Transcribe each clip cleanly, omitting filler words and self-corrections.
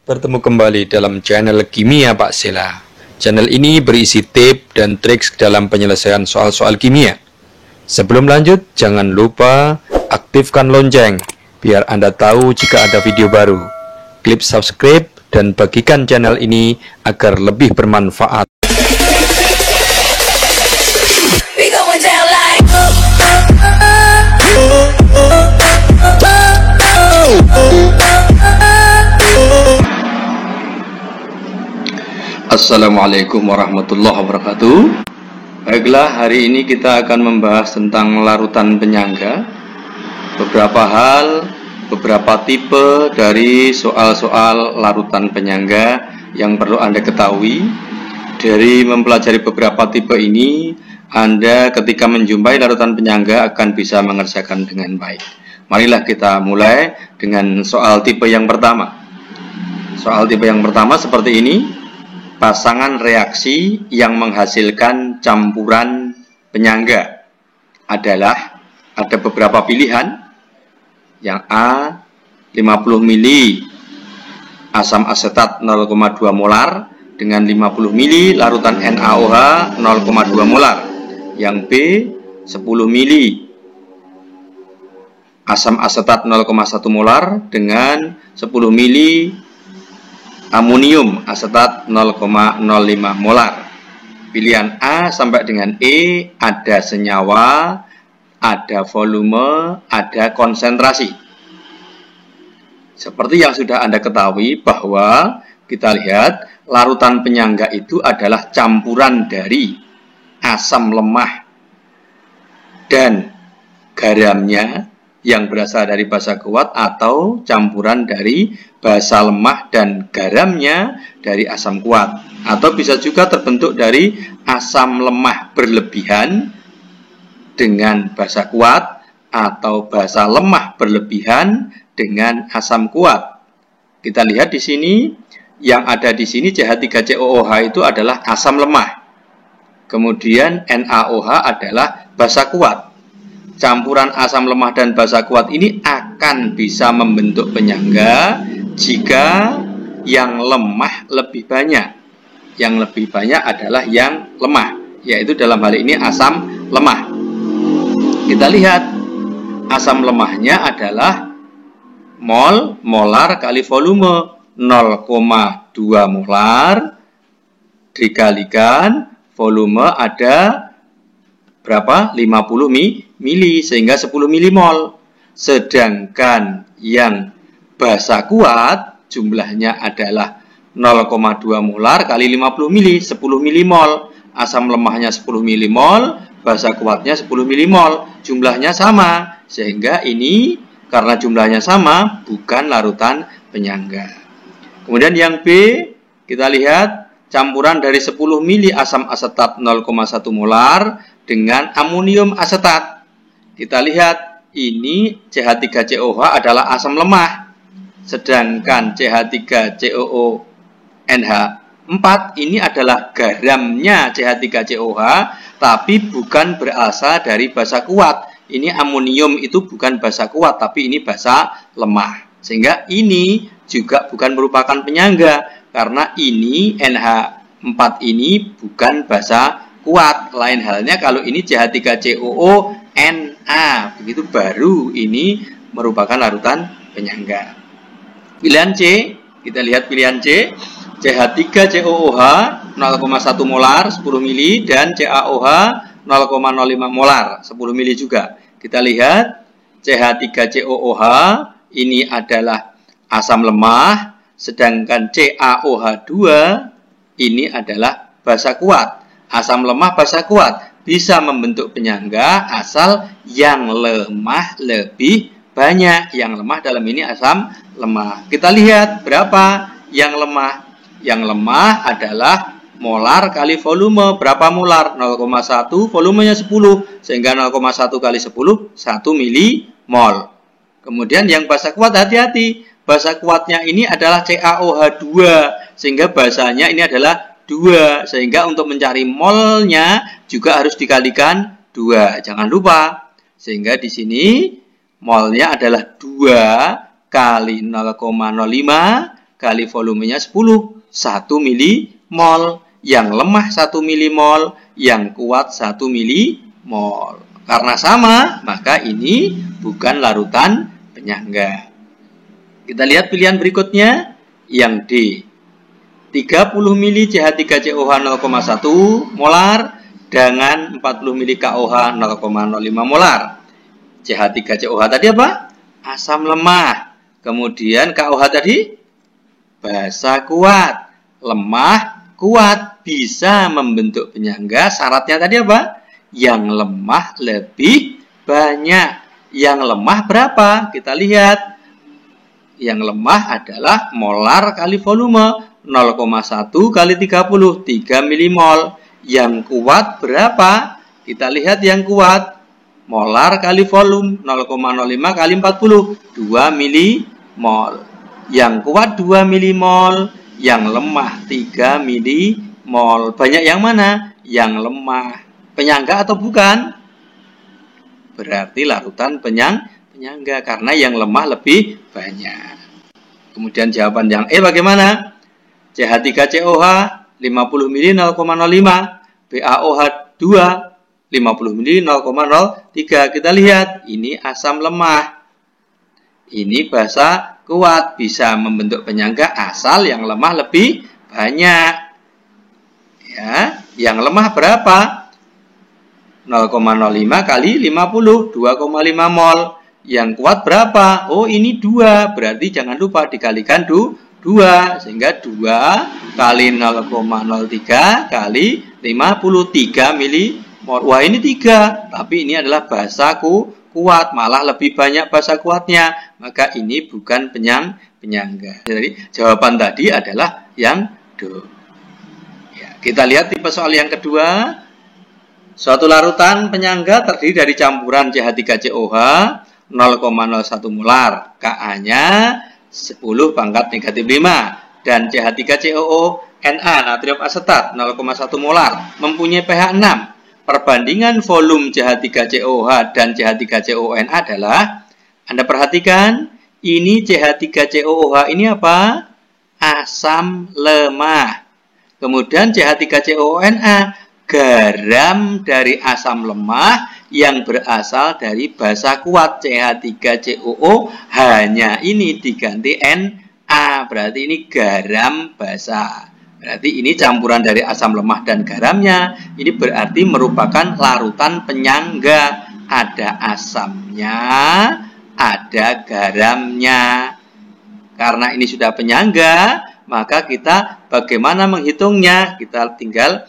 Bertemu kembali dalam channel Kimia Pak Sela. Channel ini berisi tips dan trik dalam penyelesaian soal-soal kimia. Sebelum lanjut, jangan lupa aktifkan lonceng biar Anda tahu jika ada video baru. Klik subscribe dan bagikan channel ini agar lebih bermanfaat. Assalamualaikum warahmatullahi wabarakatuh. Baiklah, hari ini kita akan membahas tentang larutan penyangga. Beberapa hal, beberapa tipe dari soal-soal larutan penyangga yang perlu Anda ketahui. Dari mempelajari beberapa tipe ini, Anda ketika menjumpai larutan penyangga akan bisa mengerjakan dengan baik. Marilah kita mulai dengan soal tipe yang pertama. Soal tipe yang pertama seperti ini. Pasangan reaksi yang menghasilkan campuran penyangga adalah ada beberapa pilihan. Yang A 50 mili asam asetat 0,2 molar dengan 50 mili larutan NaOH 0,2 molar. Yang B 10 mili asam asetat 0,1 molar dengan 10 mili amonium asetat 0,05 molar. Pilihan A sampai dengan E ada senyawa, ada volume, ada konsentrasi. Seperti yang sudah Anda ketahui bahwa kita lihat larutan penyangga itu adalah campuran dari asam lemah dan garamnya yang berasal dari basa kuat atau campuran dari basa lemah dan garamnya dari asam kuat, atau bisa juga terbentuk dari asam lemah berlebihan dengan basa kuat atau basa lemah berlebihan dengan asam kuat. Kita lihat di sini yang ada di sini CH3COOH itu adalah asam lemah. Kemudian NaOH adalah basa kuat. Campuran asam lemah dan basa kuat ini akan bisa membentuk penyangga jika yang lemah lebih banyak. Yang lebih banyak adalah yang lemah, yaitu dalam hal ini asam lemah. Kita lihat asam lemahnya adalah mol, molar kali volume 0,2 molar dikalikan volume ada berapa? 50 mili, sehingga 10 milimol. Sedangkan yang basa kuat jumlahnya adalah 0,2 molar kali 50 mili, 10 milimol. Asam lemahnya 10 milimol, basa kuatnya 10 milimol. Jumlahnya sama, sehingga ini karena jumlahnya sama bukan larutan penyangga. Kemudian yang B, kita lihat campuran dari 10 mili asam asetat 0,1 molar dengan amonium asetat. Kita lihat ini CH3COOH adalah asam lemah, sedangkan CH3COONH4 ini adalah garamnya CH3COOH, tapi bukan berasal dari basa kuat. Ini amonium itu bukan basa kuat, tapi ini basa lemah, sehingga ini juga bukan merupakan penyangga karena ini NH4 ini bukan basa kuat. Lain halnya kalau ini CH3COONA, begitu baru ini merupakan larutan penyangga. Pilihan C, kita lihat pilihan C, CH3COOH 0,1 molar 10 mili dan CaOH 0,05 molar 10 mili juga. Kita lihat CH3COOH ini adalah asam lemah, sedangkan CaOH2 ini adalah basa kuat. Asam lemah basa kuat bisa membentuk penyangga asal yang lemah lebih banyak. Yang lemah dalam ini asam lemah. Kita lihat berapa yang lemah. Yang lemah adalah molar kali volume. Berapa molar? 0,1, volumenya 10. Sehingga 0,1 kali 10, 1 milimol. Kemudian yang basa kuat, hati-hati. Basa kuatnya ini adalah CaOH2. Sehingga basanya ini adalah 2, sehingga untuk mencari molnya juga harus dikalikan 2. Jangan lupa. Sehingga di sini molnya adalah 2 kali 0,05 kali volumenya 10, 1 milimol. Yang lemah 1 milimol, yang kuat 1 milimol. Karena sama, maka ini bukan larutan penyangga. Kita lihat pilihan berikutnya, yang D. 30 mili CH3COH 0,1 molar dengan 40 mili KOH 0,05 molar. CH3COH tadi apa? Asam lemah. Kemudian KOH tadi basa kuat. Lemah, kuat, bisa membentuk penyangga. Syaratnya tadi apa? Yang lemah lebih banyak. Yang lemah berapa? Kita lihat. Yang lemah adalah molar kali volume. 0,1 kali 30, 3 milimol. Yang kuat berapa? Kita lihat yang kuat. Molar kali volume. 0,05 kali 40, 2 milimol. Yang kuat 2 milimol. Yang lemah 3 milimol. Banyak yang mana? Yang lemah. Penyangga atau bukan? Berarti larutan penyangga karena yang lemah lebih banyak. Kemudian jawaban yang E bagaimana? CH3COH 50 mili 0,05, BaOH 2 50 mili 0,03. Kita lihat, ini asam lemah. Ini basa kuat, bisa membentuk penyangga asal yang lemah lebih banyak. Ya, yang lemah berapa? 0,05 kali 50, 2,5 mol. Yang kuat berapa? Oh, ini 2. Berarti jangan lupa dikalikan 2. Sehingga 2 kali 0,03 kali 53 milimol. Wah, ini 3. Tapi ini adalah basa kuat. Malah lebih banyak basa kuatnya. Maka ini bukan penyangga. Jadi, jawaban tadi adalah yang D. Ya, kita lihat tipe soal yang kedua. Suatu larutan penyangga terdiri dari campuran CH3COH 0,01 molar, Ka-nya 10 pangkat negatif 5, dan CH3COO-Na natrium asetat 0,1 molar mempunyai pH 6. Perbandingan volume CH3COH dan CH3COO-Na adalah, Anda perhatikan, ini CH3COOH ini apa? Asam lemah. Kemudian CH3COO-Na garam dari asam lemah yang berasal dari basa kuat. CH3COO hanya ini diganti Na, berarti ini garam basa. Berarti ini campuran dari asam lemah dan garamnya. Ini berarti merupakan larutan penyangga. Ada asamnya, ada garamnya. Karena ini sudah penyangga, maka kita bagaimana menghitungnya? Kita tinggal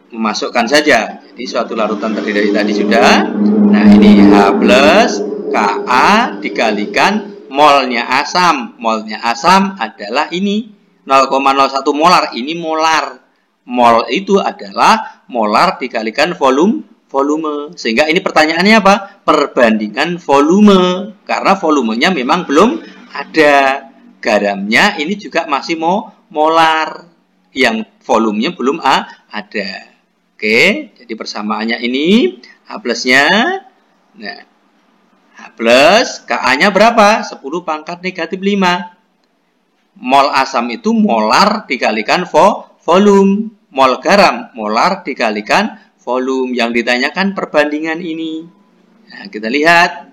memasukkan saja. Jadi suatu larutan terdiri dari tadi sudah. Nah, ini H plus Ka dikalikan molnya asam. Molnya asam adalah ini 0,01 molar. Ini molar. Mol itu adalah molar dikalikan volume. Sehingga ini pertanyaannya apa? Perbandingan volume. Karena volumenya memang belum ada. Garamnya ini juga masih molar. Yang volumenya belum ada. Oke, jadi persamaannya ini H plusnya. Nah, H plus, Ka-nya berapa? 10 pangkat negatif 5. Mol asam itu molar dikalikan volume. Mol garam, molar dikalikan volume. Yang ditanyakan perbandingan ini. Nah, kita lihat.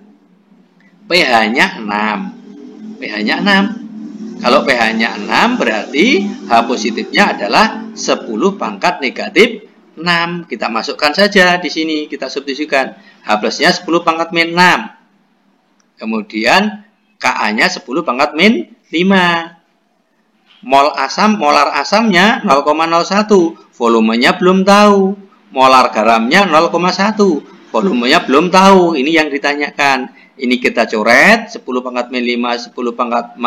pH-nya 6. pH-nya 6. Kalau pH-nya 6 berarti H positifnya adalah 10 pangkat negatif 6. Kita masukkan saja di sini, kita substitusikan. H plusnya 10 pangkat min 6. Kemudian Ka-nya 10 pangkat min 5. Molar asamnya 0,01. Volumenya belum tahu. Molar garamnya 0,1. Volumenya belum tahu. Ini yang ditanyakan. Ini kita coret 10 pangkat min 5, 10 pangkat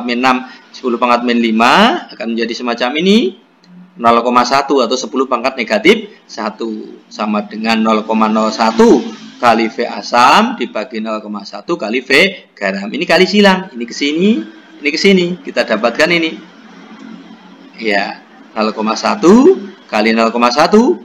min 6, 10 pangkat min 5 akan menjadi semacam ini 0,1 atau 10 pangkat negatif 1 sama dengan 0,01 kali V asam dibagi 0,1 kali V garam. Ini kali silang, ini ke sini, ini ke sini. Kita dapatkan ini. Ya, 0,1 kali 0,1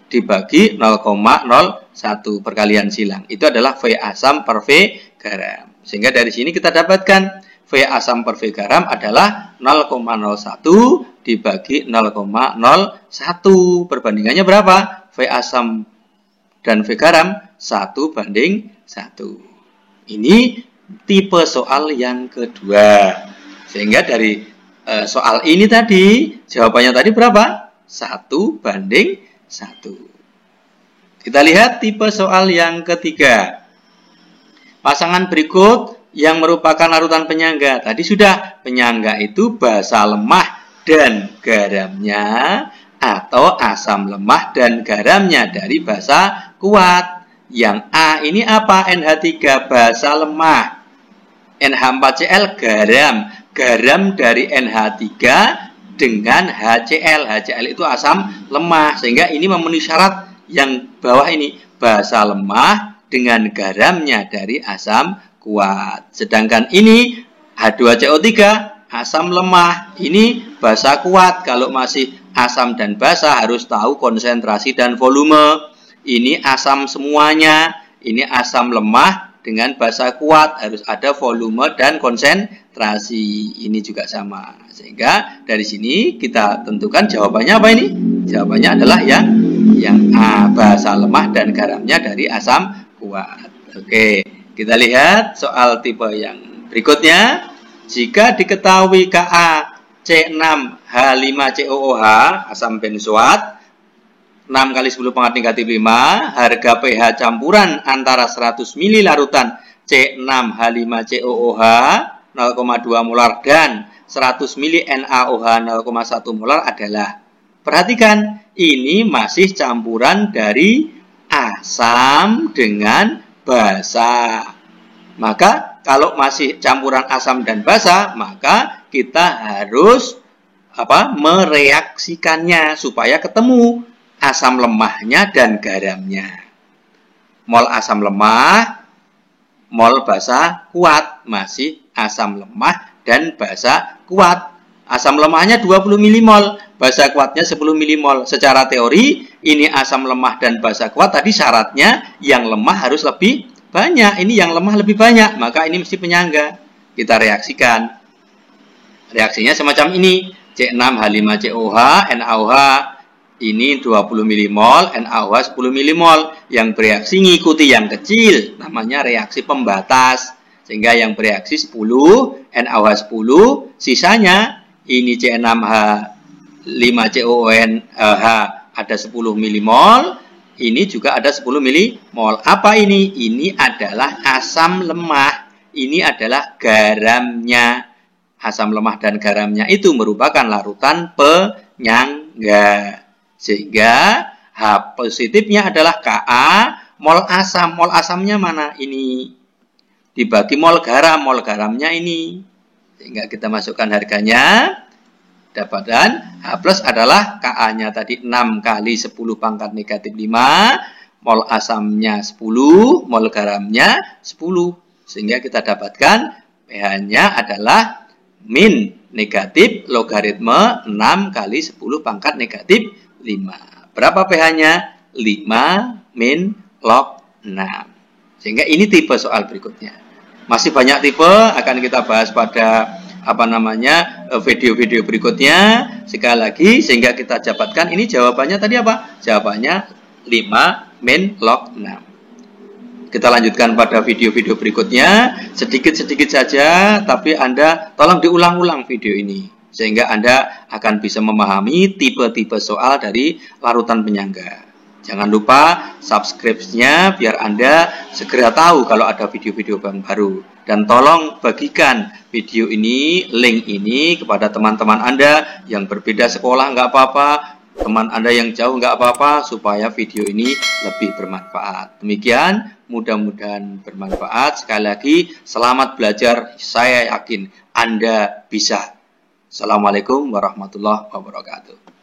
dibagi 0,01 perkalian silang. Itu adalah V asam per V garam. Sehingga dari sini kita dapatkan V asam per V garam adalah 0,01 dibagi 0,01. Perbandingannya berapa? V asam dan V garam 1:1. Ini tipe soal yang kedua. Sehingga dari soal ini tadi, jawabannya tadi berapa? 1:1. Kita lihat tipe soal yang ketiga. Pasangan berikut yang merupakan larutan penyangga. Tadi sudah, penyangga itu basa lemah dan garamnya atau asam lemah dan garamnya dari basa kuat. Yang A ini apa? NH3 basa lemah. NH4Cl garam. Garam dari NH3 dengan HCl. HCl itu asam lemah. Sehingga ini memenuhi syarat yang bawah ini, basa lemah dengan garamnya dari asam kuat. Sedangkan ini H2CO3 asam lemah, ini basa kuat. Kalau masih asam dan basa harus tahu konsentrasi dan volume. Ini asam semuanya, ini asam lemah dengan basa kuat, harus ada volume dan konsentrasi. Ini juga sama. Sehingga dari sini kita tentukan jawabannya apa ini? Jawabannya adalah yang A, basa lemah dan garamnya dari asam kuat. Oke, kita lihat soal tipe yang berikutnya. Jika diketahui Ka C6H5COOH asam benzoat 6 kali 10 pangkat negatif 5, harga pH campuran antara 100 ml larutan C6H5COOH 0,2 molar dan 100 ml NaOH 0,1 molar adalah, perhatikan, ini masih campuran dari asam dengan basa. Maka kalau masih campuran asam dan basa, maka kita harus mereaksikannya supaya ketemu asam lemahnya dan garamnya. Mol asam lemah, mol basa kuat, masih asam lemah dan basa kuat. Asam lemahnya 20 milimol, basa kuatnya 10 milimol. Secara teori, ini asam lemah dan basa kuat. Tadi syaratnya yang lemah harus lebih banyak. Ini yang lemah lebih banyak, maka ini mesti penyangga. Kita reaksikan. Reaksinya semacam ini. C6H5COH, NaOH. Ini 20 milimol, NaOH 10 milimol. Yang bereaksi ngikuti yang kecil. Namanya reaksi pembatas. Sehingga yang bereaksi 10, NaOH 10, sisanya ini C6H5COOH ada 10 milimol, ini juga ada 10 milimol. Apa ini? Ini adalah asam lemah, ini adalah garamnya. Asam lemah dan garamnya itu merupakan larutan penyangga. Sehingga H positifnya adalah Ka, mol asam. Mol asamnya mana? Ini. Dibagi mol garamnya ini. Sehingga kita masukkan harganya, dapatkan H plus adalah Ka-nya tadi 6 kali 10 pangkat negatif 5, mol asamnya 10, mol garamnya 10. Sehingga kita dapatkan pH-nya adalah min negatif logaritma 6 kali 10 pangkat negatif 5. Berapa pH-nya? 5 min log 6. Sehingga ini tipe soal berikutnya. Masih banyak tipe akan kita bahas pada video-video berikutnya. Sekali lagi sehingga kita dapatkan ini jawabannya tadi apa? Jawabannya 5 min log 6. Kita lanjutkan pada video-video berikutnya. Sedikit-sedikit saja, tapi Anda tolong diulang-ulang video ini sehingga Anda akan bisa memahami tipe-tipe soal dari larutan penyangga. Jangan lupa subscribe-nya biar Anda segera tahu kalau ada video-video baru. Dan tolong bagikan video ini, link ini kepada teman-teman Anda yang berbeda sekolah, nggak apa-apa. Teman Anda yang jauh nggak apa-apa, supaya video ini lebih bermanfaat. Demikian, mudah-mudahan bermanfaat. Sekali lagi, selamat belajar. Saya yakin Anda bisa. Assalamualaikum warahmatullahi wabarakatuh.